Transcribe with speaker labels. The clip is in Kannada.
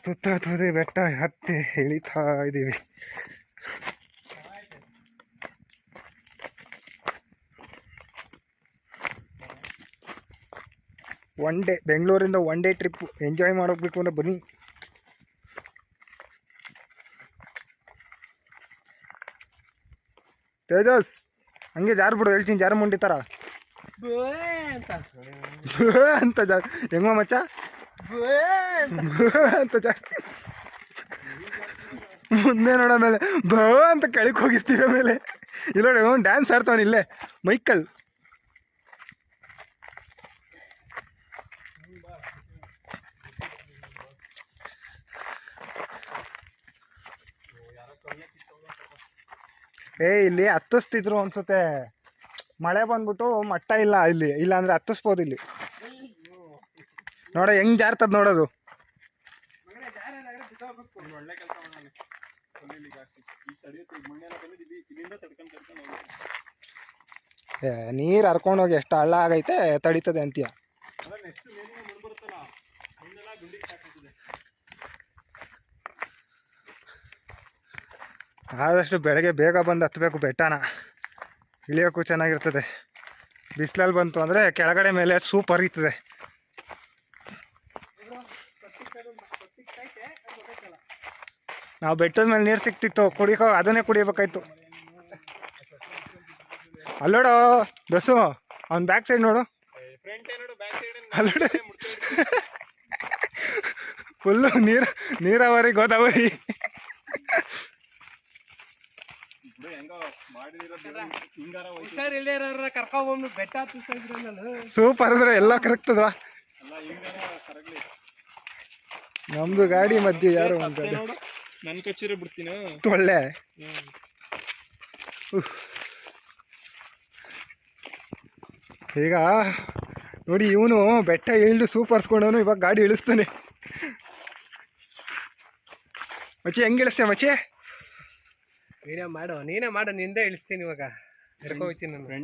Speaker 1: ಸುತ್ತ ಬೆಟ್ಟ ಹತ್ತಿ ಇಳಿತಾ ಇದ್ದೀವಿ. ಒನ್ ಡೇ ಬೆಂಗಳೂರಿಂದ ಒನ್ ಡೇ ಟ್ರಿಪ್ ಎಂಜಾಯ್ ಮಾಡೋಗ್ಬೇಕು ಅಂದ್ರೆ ಬನ್ನಿ. ತೇಜಸ್ ಹಂಗೆ ಜಾರ್ಬಿಡು, ಹೇಳ್ತೀನಿ ಜಾರು ಮುಂಡಿ ಥರ ಅಂತ ಜಾರ್ ಹೆಂಗ ಮಚ್ಚ ಅಂತ ಜಾರ್ ಮುಂದೆ ನೋಡೋ ಮೇಲೆ ಬ ಅಂತ ಕೆಳಕ್ಕೆ ಹೋಗಿರ್ತೀವಿ. ಆಮೇಲೆ ಇಲ್ಲ ಡ್ಯಾನ್ಸ್ ಆಡ್ತಾವನ ಇಲ್ಲೇ ಮೈಕಲ್. ಇಲ್ಲಿ ಹತ್ತಿಸ್ತಿದ್ರು ಅನ್ಸುತ್ತೆ, ಮಳೆ ಬಂದ್ಬಿಟ್ಟು ಮಟ್ಟ ಇಲ್ಲ ಇಲ್ಲಿ, ಇಲ್ಲ ಅಂದ್ರೆ ಹತ್ತಿಸ್ಬೋದು ಇಲ್ಲಿ. ನೋಡ ಹೆಂಗ್ ಜಾರ್ತದ ನೋಡೋದು. ನೀರ್ ಹರ್ಕೊಂಡೋಗಿ ಎಷ್ಟು ಹಳ್ಳ ಆಗೈತೆ ತಡೀತದೆ ಅಂತೀಯ. ಆದಷ್ಟು ಬೆಳಗ್ಗೆ ಬೇಗ ಬಂದು ಹತ್ತಬೇಕು ಬೆಟ್ಟನ, ಇಳಿಯೋಕ್ಕೂ ಚೆನ್ನಾಗಿರ್ತದೆ. ಬಿಸಿಲಲ್ಲಿ ಬಂತು ಅಂದರೆ ಕೆಳಗಡೆ ಮೇಲೆ ಸೂಪರ್ ಇರ್ತದೆ. ನಾವು ಬೆಟ್ಟದ ಮೇಲೆ ನೀರು ಸಿಕ್ತಿತ್ತು ಕುಡಿಕೋ, ಅದನ್ನೇ ಕುಡಿಯಬೇಕಾಯ್ತು. ಅಲ್ಲೋಡು ಬಸ್ಸು, ಅವ್ನ ಬ್ಯಾಕ್ ಸೈಡ್ ನೋಡು, ಅಲ್ಲೋಡು ಫುಲ್ಲು ನೀರಾವರಿ ಗೋದಾವರಿ. ಸೂಪರ್ ಅಂದ್ರೆ ಎಲ್ಲ ಕರಗ್ತದವಾ. ನಮ್ದು ಗಾಡಿ ಮಧ್ಯೆ ಯಾರು
Speaker 2: ನನ್ ಕಚ್ಚಿರ ಬಿಡ್ತೀನಿ
Speaker 1: ಒಳ್ಳೆ. ಈಗ ನೋಡಿ ಇವನು ಬೆಟ್ಟ ಇಳಿದು ಸೂಪರ್ಸ್ಕೊಂಡವನು ಇವಾಗ ಗಾಡಿ ಇಳಿಸ್ತಾನೆ. ಮಚ್ಚಿ ಹೆಂಗ್ ಇಳಿಸ್ತೆ ಮಚ್ಚಿ?
Speaker 2: ನೀನೇ ಮಾಡು ನಿಂದೇ ಇಳಿಸ್ತೀನಿ ಇವಾಗ. ಹೋಗ್ತೀನಿ ನಾನು.